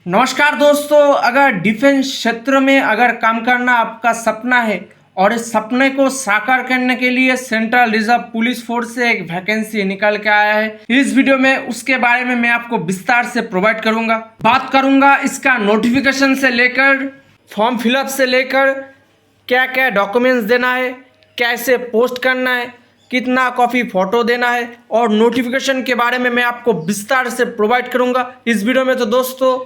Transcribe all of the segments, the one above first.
नमस्कार दोस्तों, अगर डिफेंस क्षेत्र में अगर काम करना आपका सपना है और इस सपने को साकार करने के लिए सेंट्रल रिजर्व पुलिस फोर्स से एक वैकेंसी निकल के आया है। इस वीडियो में उसके बारे में मैं आपको विस्तार से प्रोवाइड करूंगा। बात करूंगा इसका नोटिफिकेशन से लेकर फॉर्म फिलअप से लेकर क्या क्या डॉक्यूमेंट्स देना है, कैसे पोस्ट करना है, कितना कॉपी फोटो देना है और नोटिफिकेशन के बारे में मैं आपको विस्तार से प्रोवाइड करूंगा इस वीडियो में। तो दोस्तों,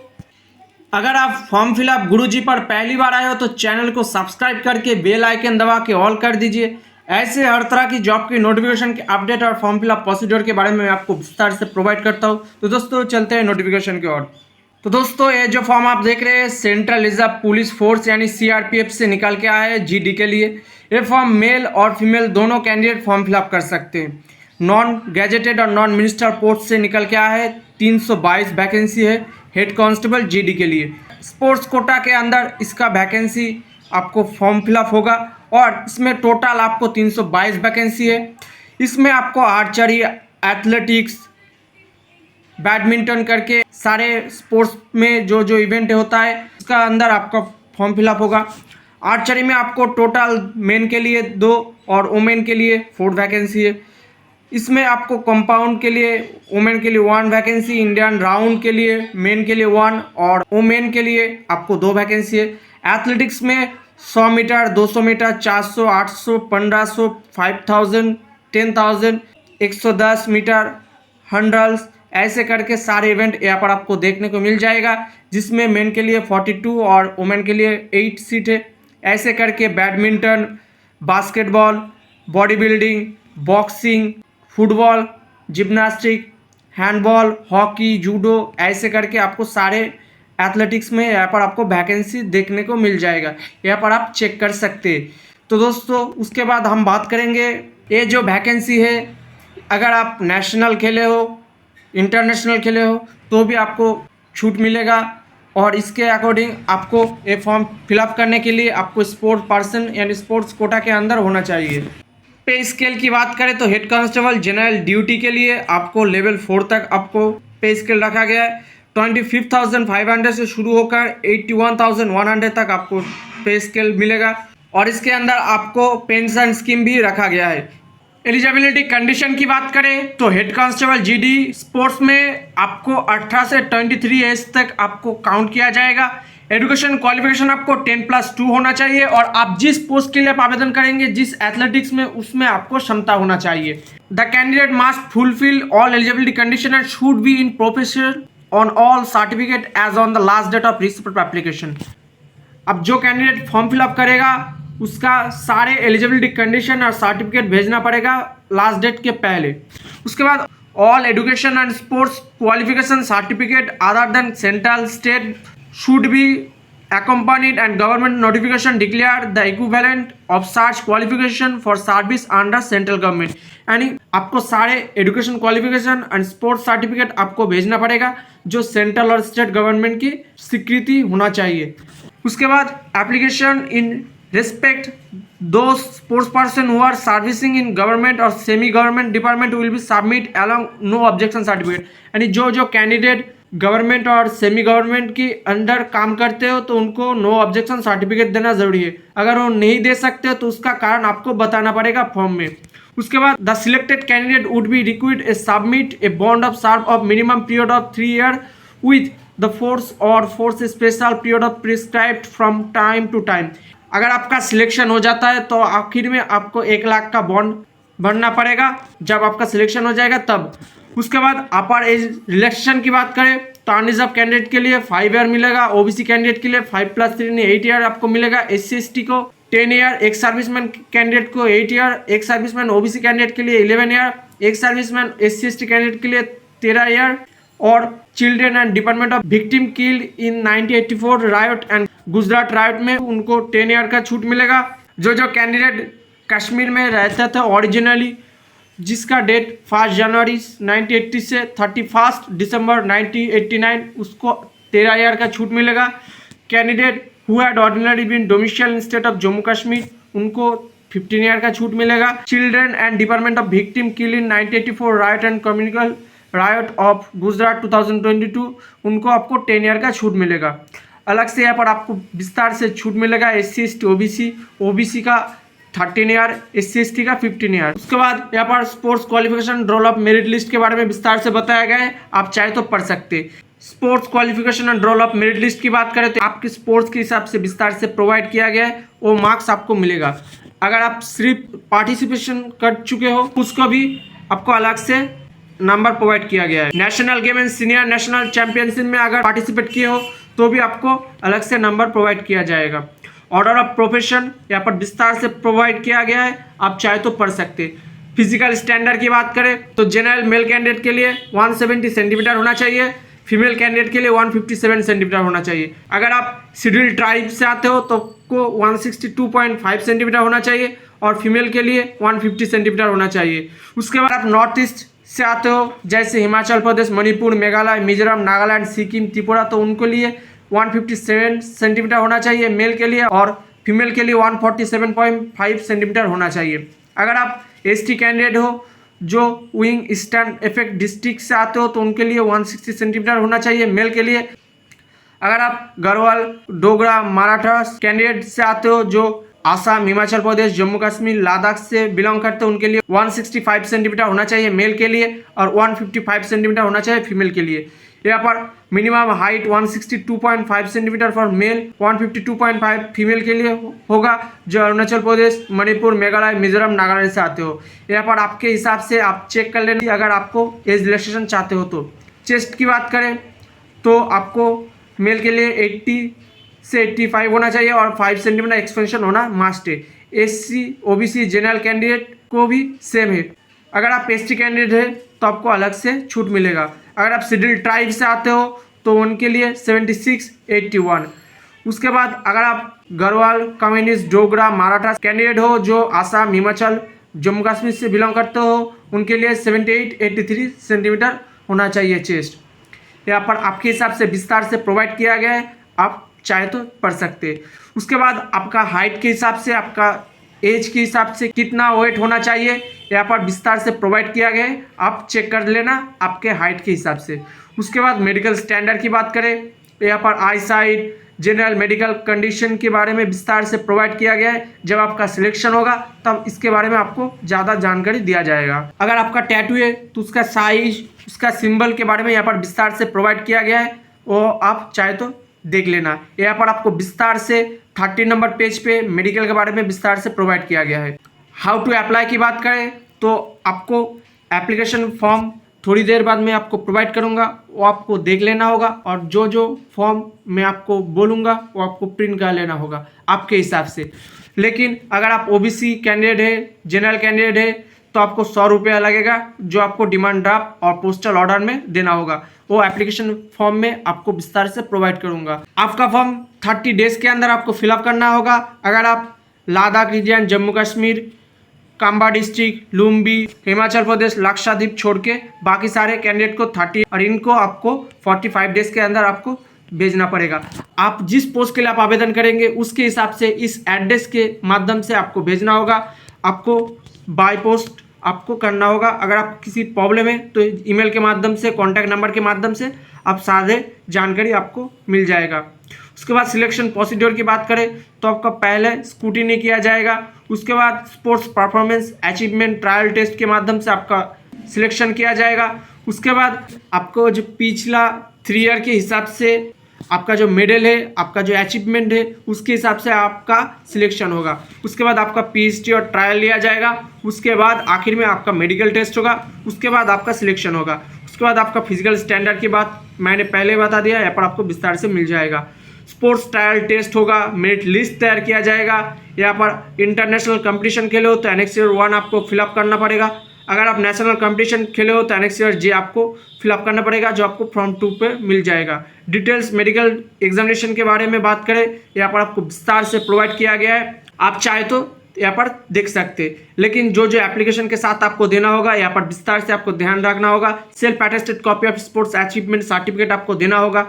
अगर आप फॉर्म फिलअप गुरुजी पर पहली बार आए हो तो चैनल को सब्सक्राइब करके बेल आइकन दबा के ऑल कर दीजिए। ऐसे हर तरह की जॉब की नोटिफिकेशन के अपडेट और फॉर्म फिलअप प्रोसीजर के बारे में मैं आपको विस्तार से प्रोवाइड करता हूँ। तो दोस्तों चलते हैं नोटिफिकेशन की ओर। तो दोस्तों, ये जो फॉर्म आप देख रहे हैं सेंट्रल रिजर्व पुलिस फोर्स यानी सीआरपीएफ से निकल के आया है जीडी के लिए। ये फॉर्म मेल और फीमेल दोनों कैंडिडेट फॉर्म फिलअप कर सकते हैं। नॉन गैजेटेड और नॉन मिनिस्टर पोस्ट से निकल के आया है। 322 वैकेंसी है हेड कांस्टेबल जीडी के लिए। स्पोर्ट्स कोटा के अंदर इसका वैकेंसी आपको फॉर्म फिलअप होगा और इसमें टोटल आपको 322 वैकेंसी है। इसमें आपको आर्चरी, एथलेटिक्स, बैडमिंटन करके सारे स्पोर्ट्स में जो जो इवेंट होता है उसका अंदर आपका फॉर्म फिलअप होगा। आर्चरी में आपको टोटल मेन के लिए 2 और वुमेन के लिए 4 वैकेंसी है। इसमें आपको कंपाउंड के लिए वुमेन के लिए 1 वैकेंसी, इंडियन राउंड के लिए मेन के लिए 1 और वुमेन के लिए आपको 2 वैकेंसी है। एथलेटिक्स में 100 मीटर, 200 मीटर, 400, 800, 1500, 5000, 10,000, 110 मीटर, हंड्रल्स, ऐसे करके सारे इवेंट यहाँ पर आपको देखने को मिल जाएगा, जिसमें मेन के लिए 42 और वुमेन के लिए 8 सीट है। ऐसे करके badminton, basketball, body building, boxing, football, gymnastic, handball, hockey, judo, ऐसे करके आपको सारे एथलेटिक्स में यहाँ पर आपको वैकेंसी देखने को मिल जाएगा। यहाँ पर आप चेक कर सकते हैं। तो दोस्तों, उसके बाद हम बात करेंगे ये जो वैकेंसी है, अगर आप नेशनल खेले हो, इंटरनेशनल खेले हो तो भी आपको छूट मिलेगा। और इसके अकॉर्डिंग आपको ये फॉर्म फिलअप करने के लिए आपको स्पोर्ट्स पर्सन यानी स्पोर्ट्स कोटा के अंदर होना चाहिए। पे स्केल की बात करें तो हेड कांस्टेबल जनरल ड्यूटी के लिए आपको लेवल 4 तक आपको पे स्केल रखा गया है। 25,500 से शुरू होकर 81,100 तक आपको पे स्केल मिलेगा। और इसके अंदर आपको पेंशन स्कीम भी रखा गया है। एलिजिबिलिटी कंडीशन की बात करें तो हेड कांस्टेबल जीडी स्पोर्ट्स में आपको 18 से 23 एज तक आपको काउंट किया जाएगा। एजुकेशन क्वालिफिकेशन आपको 10+2 होना चाहिए और आप जिस पोस्ट के लिए आप आवेदन करेंगे, जिस एथलेटिक्स में, उसमें आपको क्षमता होना चाहिए। The candidate must fulfil all eligibility condition and should be in professional on all certificate as on the last date of receipt of application. अब जो कैंडिडेट फॉर्म फिलअप करेगा उसका सारे एलिजिबिलिटी कंडीशन और सर्टिफिकेट भेजना पड़ेगा लास्ट डेट के पहले। उसके बाद all education and sports qualification certificate other than central state should be accompanied and government notification declare the equivalent of such qualification for service under central government। यानी आपको सारे education qualification and sports certificate आपको भेजना पड़ेगा जो central और state government की स्वीकृति होना चाहिए। उसके बाद application in respect those sports person who are servicing in government or semi government department will be submit along no objection certificate। यानी जो कैंडिडेट गवर्नमेंट और सेमी गवर्नमेंट के अंडर काम करते हो तो उनको नो ऑब्जेक्शन सर्टिफिकेट देना जरूरी है। अगर वो नहीं दे सकते तो उसका कारण आपको बताना पड़ेगा फॉर्म में। उसके बाद the selected candidate would be required a submit a bond of serve of minimum period of 3 year with the force और force special period of prescribed from time to time. अगर आपका सिलेक्शन हो जाता है तो आखिर में आपको 1 लाख का बॉन्ड भरना पड़ेगा जब आपका सिलेक्शन हो जाएगा तब। उसके बाद अपर एज रिलैक्सेशन की बात करें तो अनरिजर्व कैंडिडेट के लिए 5 ईयर मिलेगा, ओबीसी कैंडिडेट के लिए 5+3 8 ईयर आपको मिलेगा, SC/ST को 10 ईयर, एक सर्विसमैन कैंडिडेट को 8 ईयर, एक सर्विसमैन ओबीसी कैंडिडेट के लिए 11 ईयर, एक सर्विसमैन SC/ST कैंडिडेट के लिए 13 ईयर और children and department of victim killed in 1984 riot and Gujarat riot में उनको 10 ईयर का छूट मिलेगा। जो कैंडिडेट कश्मीर में रहते थे ओरिजिनली, जिसका डेट 1 जनवरी 1980 से 31 दिसंबर 1989, उसको 13 ईयर का छूट मिलेगा। Candidate who had ordinary been domicile in state of Jammu Kashmir, उनको 15 ईयर का छूट मिलेगा। Children and department of victim kill in 1984 riot and communal riot of Gujarat 2022 उनको आपको 10 ईयर का छूट मिलेगा। अलग से यहाँ पर आपको विस्तार से छूट मिलेगा SC ST OBC का 13 ईयर, SC ST का 15 ईयर। उसके बाद यहाँ पर sports qualification roll of merit list के बारे में विस्तार से बताया गया है, आप चाहे तो पढ़ सकते। Sports qualification and roll of merit list की बात करें तो आपके स्पोर्ट्स के हिसाब से विस्तार से प्रोवाइड किया गया है, वो मार्क्स आपको मिलेगा। अगर आप सिर्फ पार्टिसिपेशन कर चुके हो उसको भी आपको अलग से नंबर प्रोवाइड किया गया है। National game and senior national championship में अगर पार्टिसिपेट किए हो तो भी आपको अलग से नंबर प्रोवाइड किया जाएगा। ऑर्डर ऑफ प्रोफेशन यहाँ पर विस्तार से प्रोवाइड किया गया है, आप चाहे तो पढ़ सकते। फिजिकल स्टैंडर्ड की बात करें तो जनरल मेल कैंडिडेट के लिए 170 सेंटीमीटर होना चाहिए, फीमेल कैंडिडेट के लिए 157 सेंटीमीटर होना चाहिए। अगर आप शेड्यूल ट्राइब से आते हो तो आपको 162.5 सेंटीमीटर होना चाहिए और फीमेल के लिए 150 सेंटीमीटर होना चाहिए। उसके बाद आप नॉर्थ ईस्ट से आते हो जैसे हिमाचल प्रदेश, मणिपुर, मेघालय, मिजोरम, नागालैंड, सिक्किम, त्रिपुरा, तो उनको लिए 157 सेंटीमीटर होना चाहिए मेल के लिए और फीमेल के लिए 147.5 सेंटीमीटर होना चाहिए। अगर आप ST कैंडिडेट हो जो विंग ईस्टर्न इफेक्ट डिस्ट्रिक्ट से आते हो तो उनके लिए 160 सेंटीमीटर होना चाहिए मेल के लिए। अगर आप गढ़वाल, डोगरा, मराठा कैंडिडेट से आते हो जो आसाम, हिमाचल प्रदेश, जम्मू कश्मीर, लद्दाख से बिलोंग करते हैं उनके लिए 165 सेंटीमीटर होना चाहिए मेल के लिए और 155 सेंटीमीटर होना चाहिए फीमेल के लिए। यहाँ पर minimum height 162.5 centimetre for male, 152.5 female के लिए होगा जो अरुणाचल प्रदेश, मणिपुर, मेघालय, मिजोरम, नागालैंड से आते हो। यहाँ पर आपके हिसाब से आप चेक कर लेना अगर आपको एज रिलैक्सेशन चाहते हो तो। चेस्ट की बात करें तो आपको मेल के लिए 80 से 85 होना चाहिए और 5 सेंटीमीटर एक्सपेंशन होना मस्ट है। SC OBC जनरल कैंडिडेट को भी सेम है। अगर आप ST कैंडिडेट है तो आपको अलग से छूट मिलेगा। अगर आप शेड्यूल ट्राइब से आते हो तो उनके लिए 76, 81। उसके बाद अगर आप गढ़वाल, कम्युनिस्ट, डोगरा, मराठा कैंडिडेट हो जो आसाम, हिमाचल, जम्मू कश्मीर से बिलोंग करते हो उनके लिए 78, 83 सेंटीमीटर होना चाहिए चेस्ट। यहाँ पर आपके हिसाब से विस्तार से प्रोवाइड किया गया है, आप चाहे तो पढ़ सकते। उसके बाद आपका हाइट के हिसाब से, आपका एज के हिसाब से कितना वेट होना चाहिए यहाँ पर विस्तार से प्रोवाइड किया गया है, आप चेक कर लेना आपके हाइट के हिसाब से। उसके बाद मेडिकल स्टैंडर्ड की बात करें यहाँ पर आई साइट, जनरल मेडिकल कंडीशन के बारे में विस्तार से प्रोवाइड किया गया है। जब आपका सिलेक्शन होगा तब इसके बारे में आपको ज़्यादा जानकारी दिया जाएगा। अगर आपका टैटू है तो उसका साइज, उसका सिंबल के बारे में यहाँ पर विस्तार से प्रोवाइड किया गया है, वो आप चाहे तो देख लेना। यहाँ पर आपको विस्तार से 30 नंबर पेज पे मेडिकल के बारे में विस्तार से प्रोवाइड किया गया है। हाउ टू अप्लाई की बात करें तो आपको एप्लीकेशन फॉर्म थोड़ी देर बाद मैं आपको प्रोवाइड करूंगा, वो आपको देख लेना होगा और जो जो फॉर्म मैं आपको बोलूँगा वो आपको प्रिंट कर लेना होगा आपके हिसाब से। लेकिन अगर आप OBC कैंडिडेट है, जनरल कैंडिडेट है तो आपको 100 रुपया लगेगा जो आपको डिमांड ड्राफ्ट और पोस्टल ऑर्डर में देना होगा। वो एप्लीकेशन फॉर्म में आपको विस्तार से प्रोवाइड करूंगा। आपका फॉर्म 30 डेज के अंदर आपको फिलअप करना होगा। अगर आप लद्दाख रीजन, जम्मू कश्मीर, कांबा डिस्ट्रिक्ट, लुम्बी, हिमाचल प्रदेश, लक्षद्वीप छोड़ के बाकी सारे कैंडिडेट को 30 और इनको आपको 45 डेज के अंदर आपको भेजना पड़ेगा। आप जिस पोस्ट के लिए आप आवेदन करेंगे उसके हिसाब से इस एड्रेस के माध्यम से आपको भेजना होगा। आपको बाय पोस्ट आपको करना होगा। अगर आप किसी प्रॉब्लम है तो ईमेल के माध्यम से, कॉन्टैक्ट नंबर के माध्यम से आप सारे जानकारी आपको मिल जाएगा। उसके बाद सिलेक्शन प्रोसीड्योर की बात करें तो आपका पहले स्क्रूटिनी किया जाएगा, उसके बाद sports performance achievement trial test के माध्यम से आपका सिलेक्शन किया जाएगा। उसके बाद आपको जो पिछला 3 ईयर के हिसाब से आपका जो मेडल है, आपका जो अचीवमेंट है उसके हिसाब से आपका सिलेक्शन होगा। उसके बाद आपका PST और ट्रायल लिया जाएगा। उसके बाद आखिर में आपका मेडिकल टेस्ट होगा, उसके बाद आपका सिलेक्शन होगा। उसके बाद आपका फिजिकल स्टैंडर्ड की बात मैंने पहले बता दिया, यहाँ पर आपको विस्तार से मिल जाएगा। स्पोर्ट्स ट्रायल टेस्ट होगा, मेरिट लिस्ट तैयार किया जाएगा। यहाँ पर इंटरनेशनल कंपटीशन खेले हो तो एनेक्स 1 आपको फिलअप करना पड़ेगा। अगर आप नेशनल कंपटीशन खेले हो तो एनेक्स J आपको फिलअप करना पड़ेगा जो आपको फॉर्म 2 पे मिल जाएगा। डिटेल्स मेडिकल एग्जामिनेशन के बारे में बात करें, यहाँ पर आपको विस्तार से प्रोवाइड किया गया है, आप चाहे तो यहाँ पर देख सकते हैं। लेकिन जो जो एप्लीकेशन के साथ आपको देना होगा यहाँ पर विस्तार से आपको ध्यान रखना होगा। Self attested copy of sports achievement certificate आपको देना होगा।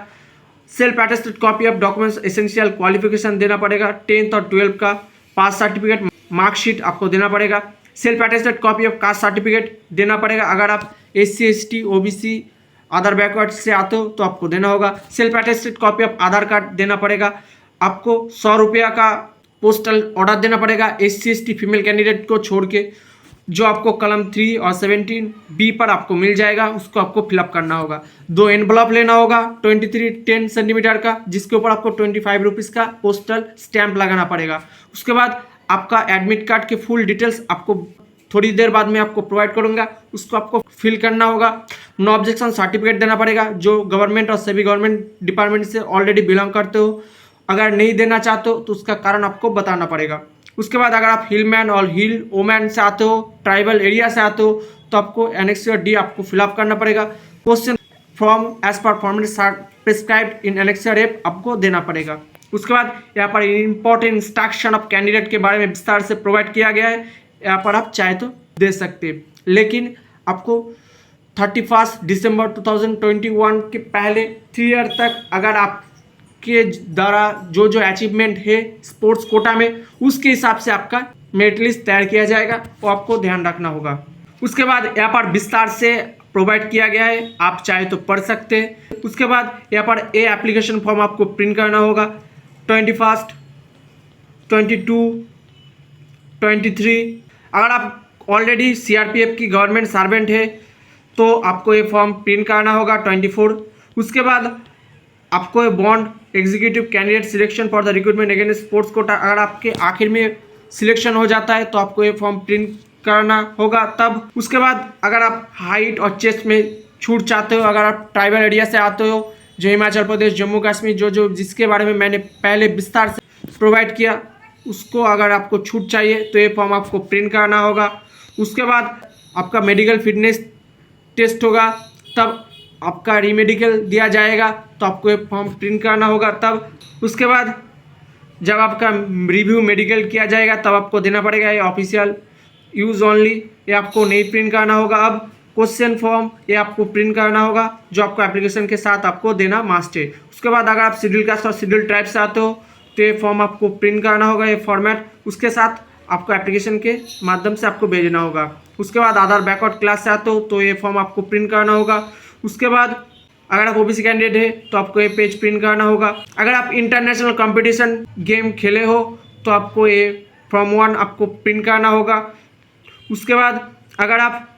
Self attested copy of documents essential qualification देना पड़ेगा। 10th और 12th का पास सर्टिफिकेट, मार्कशीट आपको देना पड़ेगा। Self attested copy of caste certificate देना पड़ेगा। अगर आप SC ST OBC other backward से आते हो तो आपको देना होगा। Self attested copy of Aadhaar card देना पड़ेगा। आपको 100 रुपया का पोस्टल ऑर्डर देना पड़ेगा SC ST फीमेल कैंडिडेट को छोड़ के, जो आपको कलम 3 और 17B पर आपको मिल जाएगा, उसको आपको फिलअप करना होगा। 2 एनवलप लेना होगा 10 सेंटीमीटर का, जिसके ऊपर आपको 25 रुपीज़ का पोस्टल स्टैंप लगाना पड़ेगा। उसके बाद आपका एडमिट कार्ड के फुल डिटेल्स आपको थोड़ी देर बाद में आपको प्रोवाइड करूंगा, उसको आपको फिल करना होगा। नो ऑब्जेक्शन सर्टिफिकेट देना पड़ेगा, जो गवर्नमेंट और सभी गवर्नमेंट डिपार्टमेंट से ऑलरेडी बिलोंग करते हो। अगर नहीं देना चाहते हो तो उसका कारण आपको बताना पड़ेगा। उसके बाद अगर आप हिलमैन और हिल वोमैन से आते हो, ट्राइबल एरिया से आते हो, तो आपको एनेक्सर डी आपको फिलअप करना पड़ेगा। Question form as per format prescribed in annexure F आपको देना पड़ेगा। उसके बाद यहाँ पर इंपॉर्टेंट इंस्ट्रक्शन ऑफ कैंडिडेट के बारे में विस्तार से प्रोवाइड किया गया है, यहाँ पर आप चाहे तो दे सकते हैं, लेकिन आपको 31 दिसंबर 2021 के पहले 3 ईयर तक अगर आप के द्वारा जो अचीवमेंट है स्पोर्ट्स कोटा में, उसके हिसाब से आपका मेरिट लिस्ट तैयार किया जाएगा, वो आपको ध्यान रखना होगा। उसके बाद यहाँ पर विस्तार से प्रोवाइड किया गया है, आप चाहे तो पढ़ सकते हैं। उसके बाद यहाँ पर एप्लीकेशन फॉर्म आपको प्रिंट करना होगा 21, 22, 23। अगर आप ऑलरेडी CRPF की गवर्नमेंट सर्वेंट है तो आपको ये फॉर्म प्रिंट करना होगा 24। उसके बाद आपको ये bond executive candidate selection for the recruitment against sports quota, अगर आपके आखिर में सिलेक्शन हो जाता है तो आपको ये फॉर्म प्रिंट करना होगा तब। उसके बाद अगर आप हाइट और चेस्ट में छूट चाहते हो, अगर आप ट्राइबल एरिया से आते हो, जो हिमाचल प्रदेश, जम्मू कश्मीर, जो जिसके बारे में मैंने पहले विस्तार से प्रोवाइड किया, उसको अगर आपको छूट चाहिए तो ये फॉर्म आपको प्रिंट करना होगा। उसके बाद आपका मेडिकल फिटनेस टेस्ट होगा, तब आपका रीमेडिकल दिया जाएगा, तो आपको ये फॉर्म प्रिंट करना होगा तब। उसके बाद जब आपका रिव्यू मेडिकल किया जाएगा तब आपको देना पड़ेगा ये ऑफिशियल यूज़ ओनली, ये आपको नहीं प्रिंट करना होगा। अब क्वेश्चन फॉर्म ये आपको प्रिंट करना होगा, जो आपको एप्लीकेशन के साथ आपको देना मस्ट है। उसके बाद अगर आप शेड्यूल कास्ट और शेड्यूल ट्राइब से आते हो तो ये फॉर्म आपको प्रिंट करना होगा, ये फॉर्मेट उसके साथ आपको एप्लीकेशन के माध्यम से आपको भेजना होगा। उसके बाद अदर बैकवर्ड क्लास से आते हो तो ये फॉर्म आपको प्रिंट करना होगा। उसके बाद अगर आप OBC कैंडिडेट है तो आपको ये पेज प्रिंट करना होगा। अगर आप इंटरनेशनल कंपटीशन गेम खेले हो तो आपको ये फॉर्म 1 आपको प्रिंट करना होगा। उसके बाद अगर आप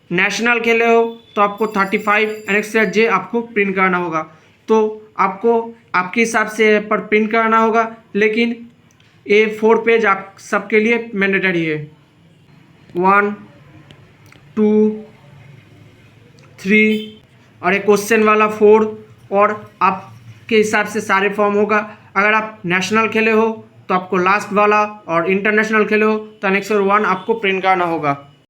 नेशनल खेले हो तो आपको 35 एनेक्सर जे आपको प्रिंट करना होगा। तो आपको आपके हिसाब से पर प्रिंट करना होगा, लेकिन ये 4 पेज आप सबके लिए मैंडेटरी है। 1, 2, 3 और एक क्वेश्चन वाला 4, और आपके हिसाब से सारे फॉर्म होगा। अगर आप नेशनल खेले हो तो आपको लास्ट वाला, और इंटरनेशनल खेले हो तो एनेक्सर 1 आपको प्रिंट करना होगा।